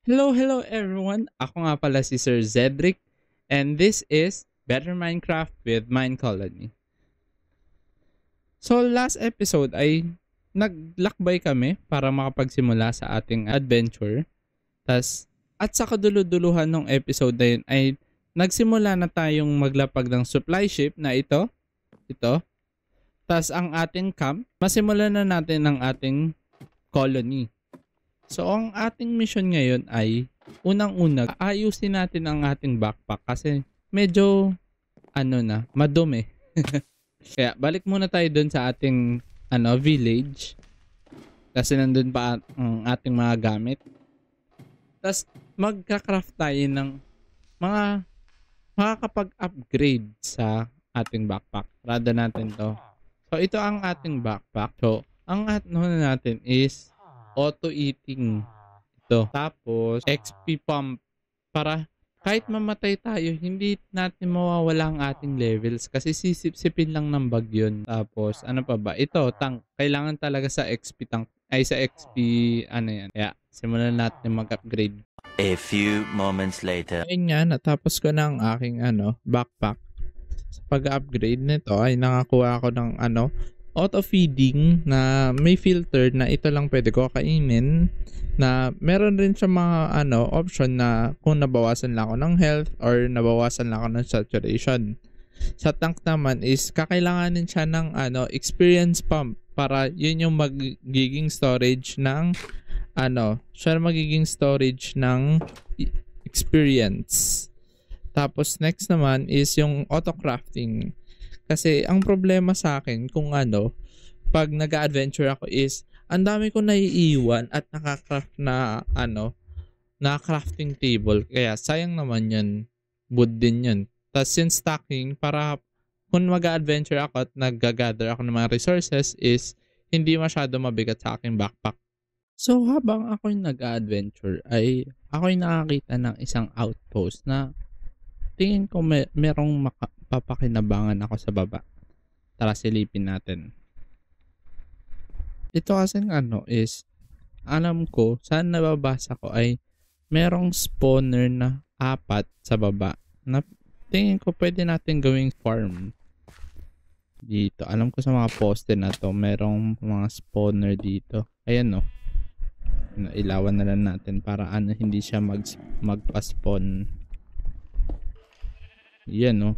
Hello everyone! Ako nga pala si Sir Zedric and this is Better Minecraft with Mine Colony. So last episode ay naglakbay kami para makapagsimula sa ating adventure. At sa kaduluduluhan ng episode na yun ay nagsimula na tayong maglapag ng supply ship na ito. Ang ating camp, masimulan na natin ang ating colony. So, ang ating mission ngayon ay, unang-una, ayusin natin ang ating backpack kasi medyo, madumi. Kaya, balik muna tayo dun sa ating, village. Kasi nandun pa ang ating mga gamit. Tapos, magka-craft tayo ng mga makakapag-upgrade sa ating backpack. Rada natin to. So, ito ang ating backpack. So, ang natin is auto eating ito. Tapos XP pump para kahit mamatay tayo, hindi natin mawawala ang ating levels kasi sisip-sipin lang ng bag yun. Tapos ano pa ba? Ito, tank. Kailangan talaga sa XP tank. Ay sa XP yan. Kaya simulan natin mag-upgrade. A few moments later. Ayun nga, natapos ko na ang aking backpack. Sa pag-upgrade nito ay nakakuha ako ng auto feeding na may filter na ito lang pwede ko kainin, na meron rin siya mga option na kung nabawasan lang ako ng health or nabawasan lang ako ng saturation. Sa tank naman is kakailanganin siya ng experience pump para yun yung magiging storage ng experience. Tapos next naman is yung auto crafting. Kasi ang problema sa akin kung pag nag-adventure ako is ang dami ko naiiwan at nakaka-craft na na crafting table. Kaya sayang naman yun. Wood din yun. Tapos yung stacking para kung mag-adventure ako at nag-gather ako ng mga resources is hindi masyado mabigat sa aking backpack. So habang ako'y nag-adventure ay ako'y nakakita ng isang outpost na tingin ko merong papakinabangan ako sa baba. Tara silipin natin. Ito kasing is, alam ko, saan nababasa ko ay merong spawner na 4 sa baba. Na tingin ko pwede natin gawing farm. Dito. Alam ko sa mga poste na to, merong mga spawner dito. Ayan ilawan na lang natin para hindi siya magpa-spawn. Yan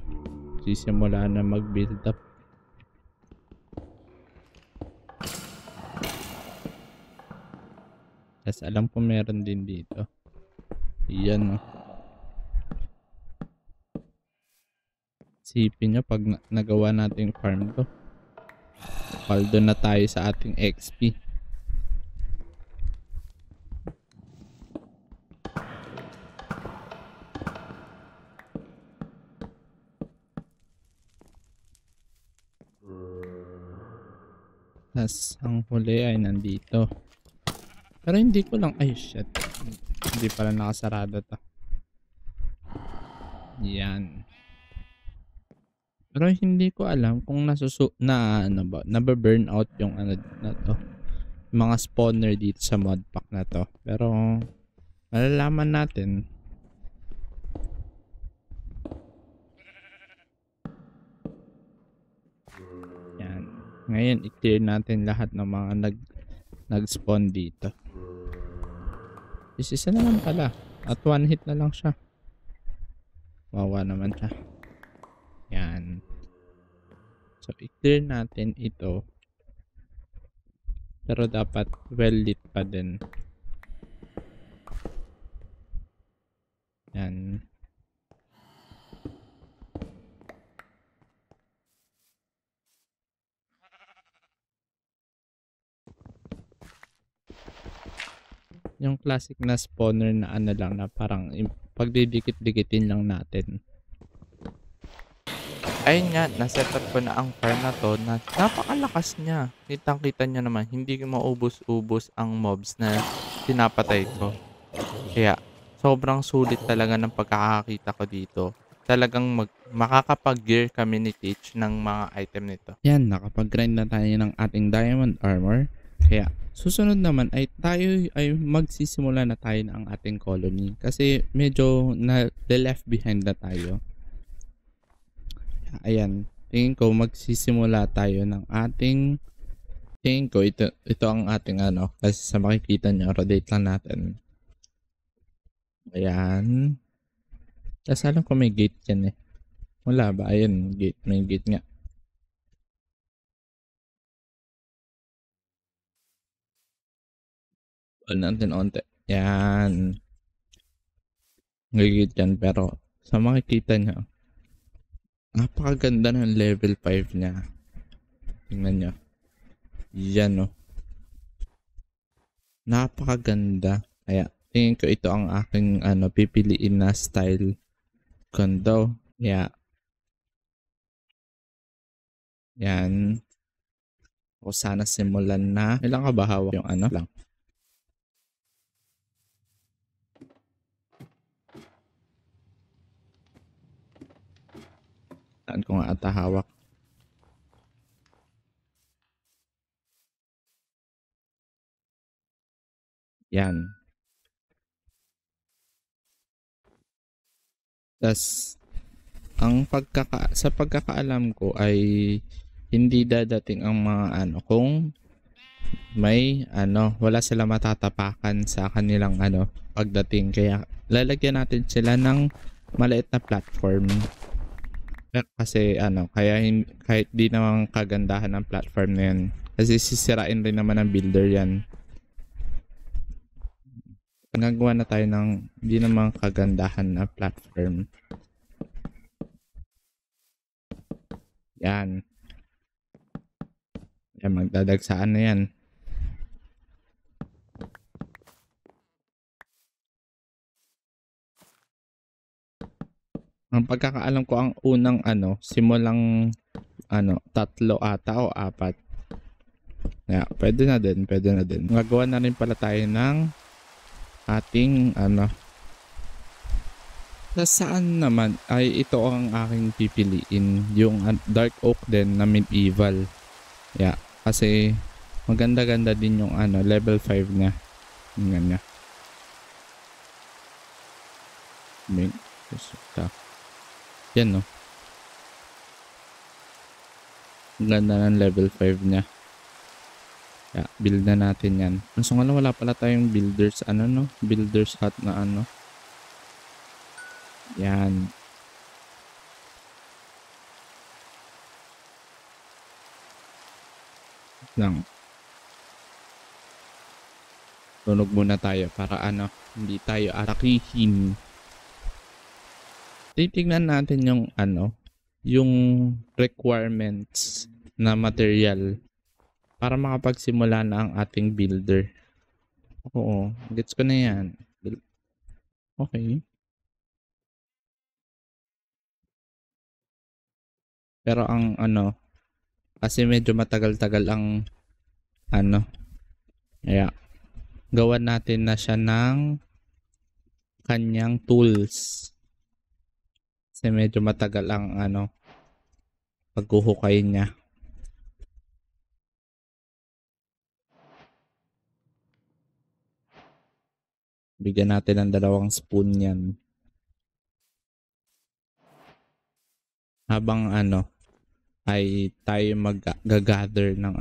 sisimula na mag-build up. Tapos alam ko meron din dito. Yan Sipin nyo pag nagawa natin yung farm to. Paldo na tayo sa ating XP. Tapos ang huli ay nandito. Pero hindi ko lang, ay shit, hindi pala nakasarado to. Yan. Pero hindi ko alam kung nababurn out yung na to, mga spawner dito sa modpack na to. Pero malalaman natin. Yan. Ngayon i-clear natin lahat ng mga nag-spawn dito. Isa naman pala. At one hit na lang siya. Wawa naman siya. Yan. So, i-clear natin ito. Pero dapat well lit pa din. Yan. Yung classic na spawner na lang na parang pagdidikit-dikitin lang natin. Ayun nga, nasetup ko na ang farm na to na napakalakas niya. Kitang-kita nyo naman, hindi maubos-ubos ang mobs na pinapatay ko. Kaya, sobrang sulit talaga ng pagkakakita ko dito. Talagang makakapag-gear kami ni Teach ng mga item nito. Yan, nakapag-grind na tayo ng ating diamond armor. Kaya susunod naman ay tayo ay magsisimula na tayo ng ating colony kasi medyo na left behind na tayo. Ayan, tingin ko magsisimula tayo ng ating tingin ko ito ang ating ano kasi sa makikita nyo rotate lang natin. Ayan. Kasi alam ko may gate yan eh. Wala ba? Ayun, gate. May gate nga. Wala natin onte. Yan. May gate yan pero sa makikita nyo napakaganda ng level 5 niya. Tingnan nyo. Yan o. Napakaganda. Kaya tingin ko ito ang aking pipiliin na style condo. Yeah. Yan. O sana simulan na. Ilang ka ba hawak yung lang? Saan ko nga ata hawak? Yan. Tas ang sa pagkakaalam ko ay hindi dadating ang mga kung may wala sila matatapakan sa kanilang pagdating, kaya lalagyan natin sila ng maliit na platform. Kasi kaya kahit di naman kagandahan ng platform na yan kasi sisirain rin naman ng builder yan. Nagawa na tayo ng di naman kagandahan na platform. Yan. Yan, magdadagsaan na yan. Ang pagkakaalam ko ang unang simulang tatlo ata o apat. Yeah, pwede na din. Gagawa na rin pala tayo ng ating saan naman ay ito ang aking pipiliin, yung dark oak din na medieval. Yeah, kasi maganda-ganda din yung level 5 niya. Tingnan niya. Yan no. Ang ganda ng level 5 niya. Yeah, build na natin yan. So nga wala pala tayong builders builders hut na Yan. Lang. Tunog muna tayo para hindi tayo atakihin. Titignan natin yung yung requirements na material para makapagsimula na ang ating builder. Oo, gets ko na yan. Okay. Pero ang kasi medyo matagal-tagal ang kaya gawan natin na siya ng kanyang tools. Kasi medyo matagal ang paghuhukay niya. Bigyan natin ng 2 spoon yan. Habang ay tayo mag-gather ng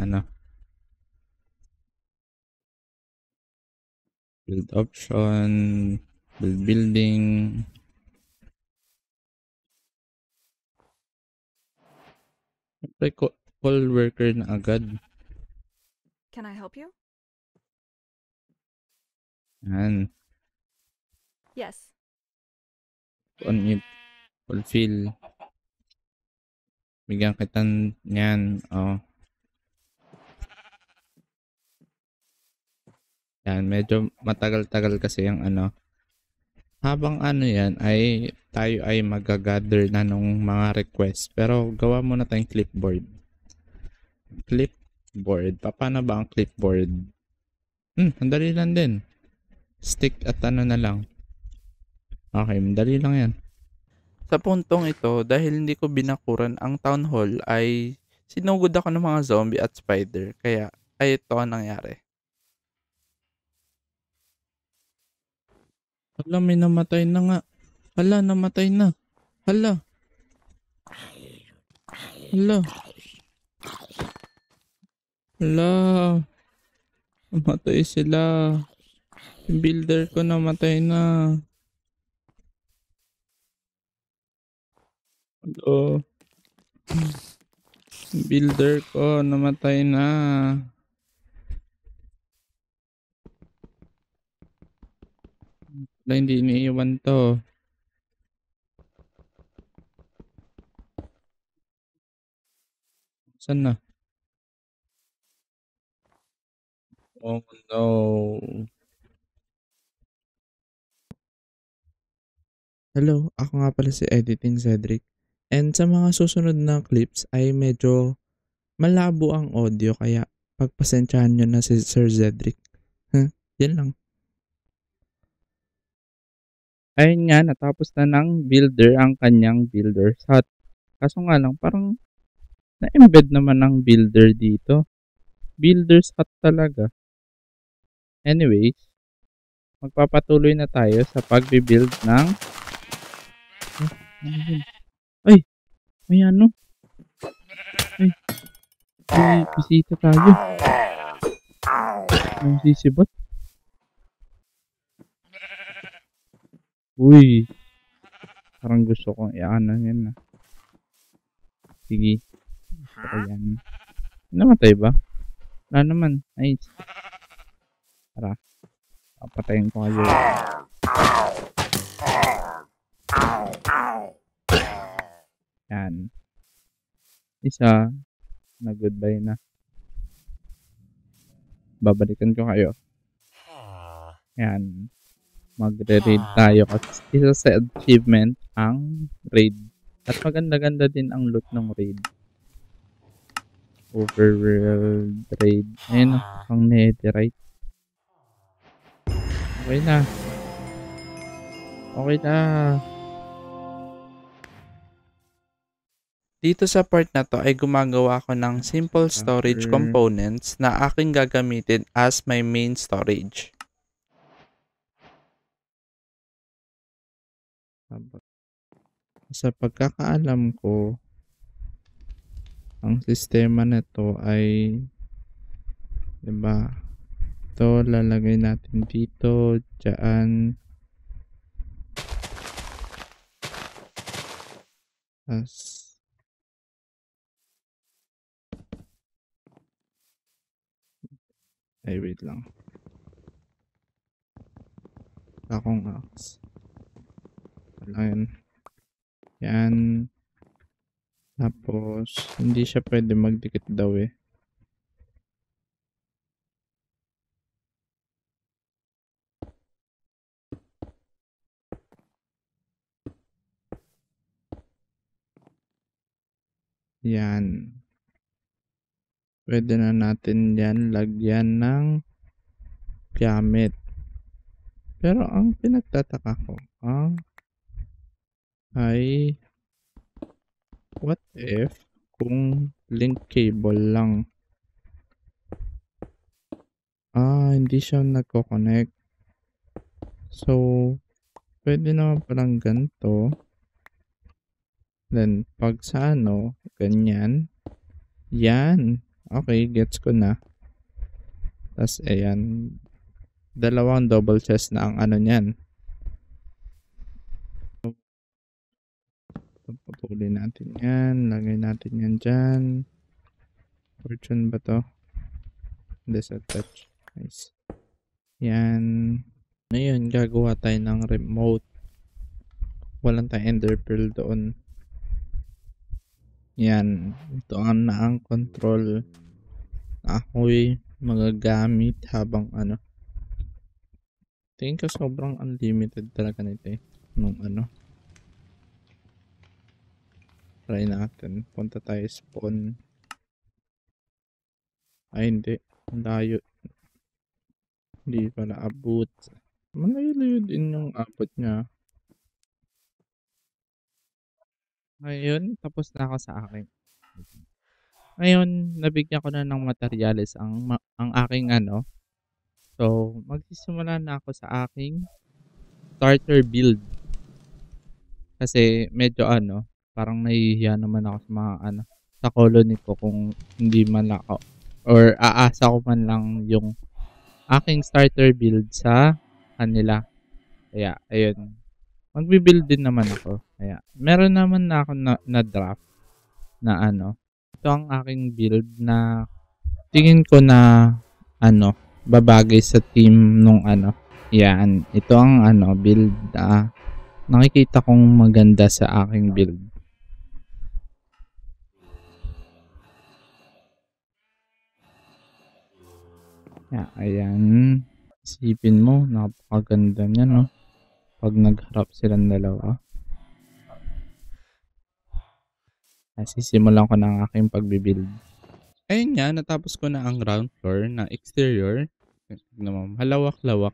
build option, build building. Call worker na agad. Can I help you? Yan. Yes. On it. Fulfill. Bigyan kita niyan. Yan. Medyo matagal-tagal kasi yung Habang yan ay tayo ay mag-gather na ng mga request. Pero gawa muna tayong clipboard. Clipboard. Paano ba ang clipboard? Ang dali lang din. Stick at na lang. Okay, madali lang yan. Sa puntong ito, dahil hindi ko binakuran ang town hall, ay sinugod ako ng mga zombie at spider. Kaya ay ito ang nangyari. Hala, may namatay na nga. Hala, namatay na. Hala. Hala. Hala. Namatay sila. Yung builder ko namatay na. Hala. Yung builder ko namatay na. Wala, hindi iniiwan to. Saan na? Oh no. Hello, ako nga pala si Editing Cedric. And sa mga susunod na clips ay medyo malabo ang audio kaya pagpasensyahan nyo na si Sir Cedric. Yan lang. Ayun nga, natapos na ng builder ang kanyang builder's hut. Kaso nga lang, parang na-embed naman ng builder dito. Builder's hut talaga. Anyways, magpapatuloy na tayo sa pagbibuild ng... Ay! May ano? Ay! May bisita tayo. May sisibot. Uy! Parang gusto kong i-ano yan na. Sige. Ayan. Namatay ba? Wala naman. Nice. Tara. Papatayin ko kayo. Yan. Isa. Na goodbye na. Babalikan ko kayo. Yan. Magre-raid tayo kasi isa sa achievement ang raid. At maganda-ganda din ang loot ng raid. Overworld raid. Ayun, pang netherite. Okay na. Okay na. Dito sa part na to ay gumagawa ako ng simple storage components na aking gagamitin as my main storage. Sa pagkakaalam ko, ang sistema na to ay, diba, ito lalagay natin dito, dyan, as, ay wait lang, akong axe, wala yan, tapos, hindi siya pwede magdikit daw eh. Yan. Pwede na natin yan lagyan ng gamit. Pero ang pinagtataka ko, ay what if kung link cable lang? Hindi siya nagko-connect. So, pwede naman palang ganito. Then, pag sa ano, ganyan. Yan. Okay, gets ko na. Tapos, ayan. Dalawang double chest na ang ano niyan. Papuli natin yan. Lagay natin yan dyan. Fortune ba to? Hindi sa touch. Nice. Yan. Ngayon, gagawa tayo ng remote. Walang tayong ender pearl doon. Yan. Ito ang control na ako'y magagamit habang ano. Tingin ko sobrang unlimited talaga nito eh. Nung ano. Try natin. Punta tayo spawn. Ay hindi. Layo. Hindi pala abot. Malayo din yung abot niya. Ngayon, tapos na ako sa akin. Ngayon, nabigyan ko na ng materyales ang aking ano. So, magsisimula na ako sa aking starter build. Kasi medyo ano, parang nahihiya naman ako sa mga ano, sa colony ko kung hindi man ako or aasa ko man lang yung aking starter build sa kanila. Kaya, ayun. Magbi-build din naman ako. Kaya, meron naman na ako na draft na ano. Ito ang aking build na tingin ko na ano, babagay sa team nung ano. Yan, ito ang ano, build nakikita kong maganda sa aking build. Ayan. Isipin mo, napakaganda niya, no? Pag nagharap silang dalawa. Sisimulan ko na ang aking pagbibuild. Ayun nga, natapos ko na ang ground floor na exterior. Halawak-lawak.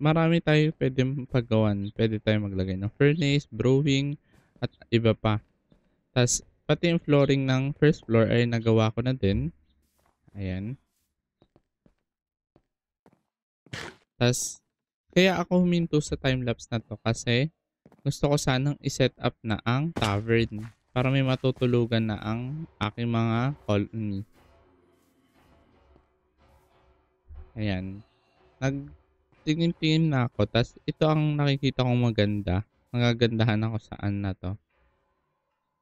Marami tayo pwede paggawan. Pwede tayo maglagay ng furnace, brewing, at iba pa. Tapos, pati yung flooring ng first floor ay nagawa ko na din. Ayan. Tapos, kaya ako huminto sa timelapse na to kasi gusto ko sanang iset up na ang tavern para may matutulugan na ang aking mga colony. Ayan. Nagtingin-tingin na ako. Tapos, ito ang nakikita kong maganda. Magagandahan ako saan na to.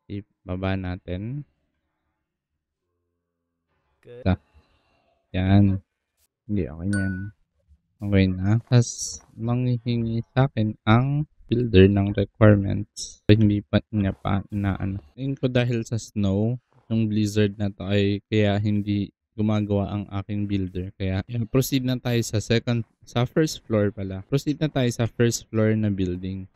Ibaba natin. Yan. Hindi, okay yan. Okay na. Tapos, manghihingi sa akin ang builder ng requirements. Hindi pa niya pa na ano. Tingin ko dahil sa snow, yung blizzard na to ay kaya hindi gumagawa ang aking builder. Kaya, proceed na tayo sa first floor pala. Proceed na tayo sa first floor na building.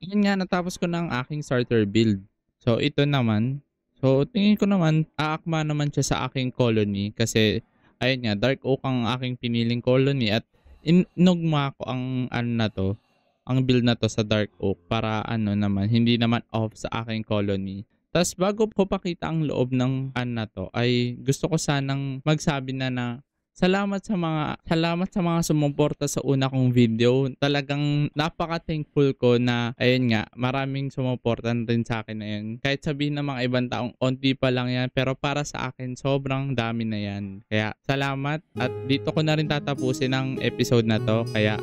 Yun nga, natapos ko na ang aking starter build. So, ito naman. So, tingin ko naman, aakma naman siya sa aking colony kasi, ayun nga, dark oak ang aking piniling colony at inugma ko ang ano na to, ang build na to sa dark oak para ano naman, hindi naman off sa aking colony. Tapos bago ko pakita ang loob ng ano na to, ay gusto ko sanang magsabi na salamat sa mga sumuporta sa una kong video. Talagang napaka-thankful ko na ayun nga, maraming sumuporta din sa akin na yun. Kahit sabihin ng mga ibang taong onti pa lang yan, pero para sa akin sobrang dami na yan. Kaya salamat at dito ko na rin tatapusin ang episode na to. Kaya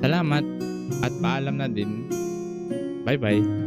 salamat at paalam na din. Bye bye.